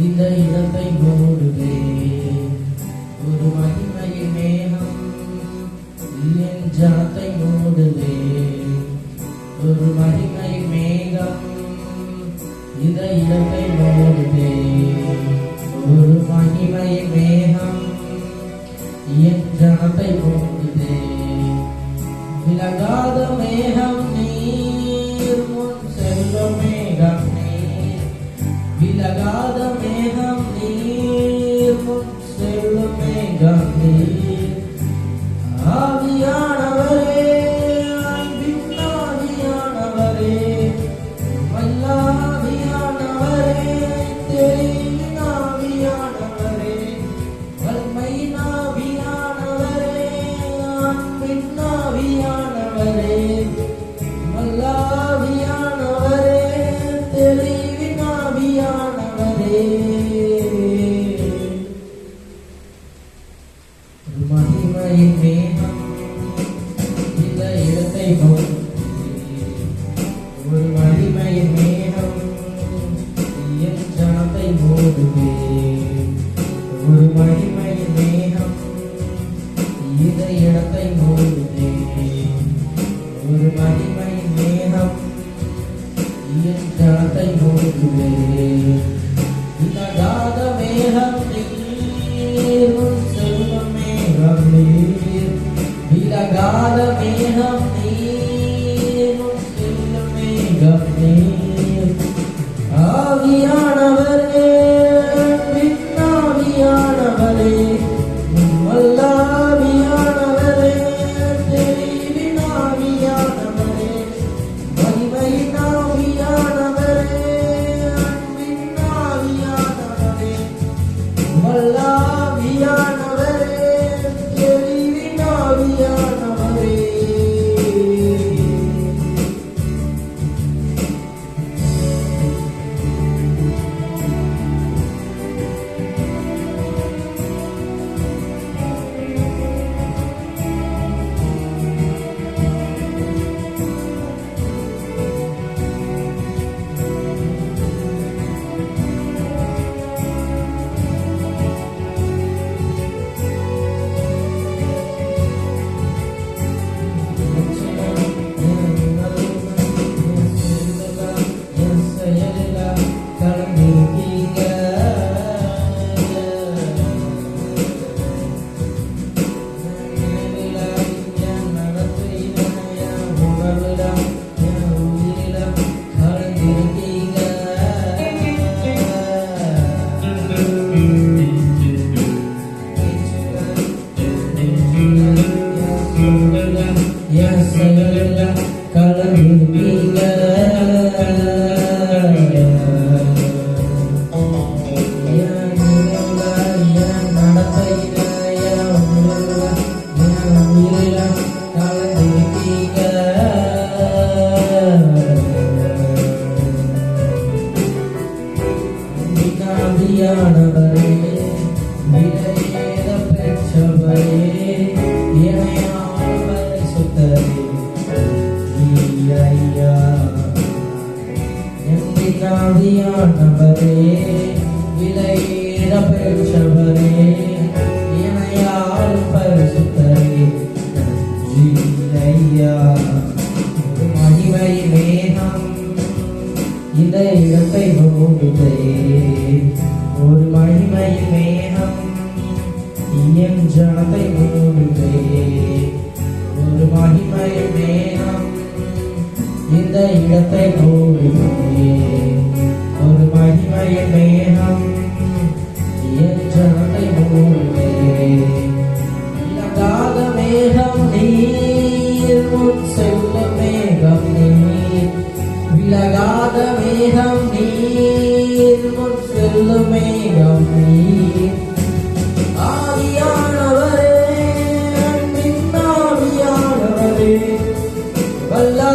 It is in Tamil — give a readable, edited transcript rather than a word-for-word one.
இந்த இடத்தை மூடுதே ஒரு மகிமையின் மேகம், என் ஜனத்தை மூடுதே ஒரு மகிமையின் மேகம், இந்த இடத்தை மூடுதே ஒரு மகிமையின் மேகம், என் ஜனத்தை மூடுதே. விலகாத மேகம் நீர், முன் செல்லும் மேகம் நீர், விலகாத மேகம் நீர், முன் செல்லும் மேகம் நீர். ஆவியானவரே, அன்பின் ஆவியானவரே, வல்லாவியானவரே, தெளிவின் ஆவியானவரே, வல்மையின் ஆவியானவரே, அன்பின் ஆவியானவரே, வல்லாவியானவரே, தெளிவின் ஆவியானவரே. மகிமையின் மேகம் இந்த இடத்தை மூடுதே ஒரு மகிமையின் மேகம், என் ஜனத்தை மூடுதே ஒரு மகிமையின் மேகம், இந்த இடத்தை மூடுதே ஒரு மகிமையின் மேகம், என் ஜனத்தை மூடுதே. விலகாத மேகம் நீர், முன் செல்லும் மேகம் நீர், விலகாத மேகம் நீர், முன் செல்லும் மேகம் நீர். ஆவியானவரே, அன்பின் ஆவியானவரே, வல்லாவியானவரே, தெளிவின் ஆவியானவரே, மகிமையின் ஆவியானவரே, அன்பின் ஆவியானவரே, வல்லாவியானவரே, தெளிவின் ஆவியானவரே. ஆவியானவரே, விலையேற பெற்றவரே, இணையான பரிசுத்தரே, ஐயா. என் ஆவியானவரே, விலையேற பெற்றவரே, இணையான பரிசுத்தரே, ஐயா. ஒரு மகிமை மேகம் இந்த இடத்தை மூடுதே ஒரு மகிமை மேகம், என் ஜனத்தை மூடுதே ஒரு மகிமை மேகம், இந்த இடத்தை மூடுதே ஒரு மகிமை மேகம், என் ஜனத்தை மூடுதே. விலகாத மேகம் நீர், முன் செல்லும் மேகம் நீர், விலகாத மேகம் நீர், முன் செல்லும் மேகம் நீர். ஆவியானவரே, அன்பின் ஆவியானவரே, வல்லா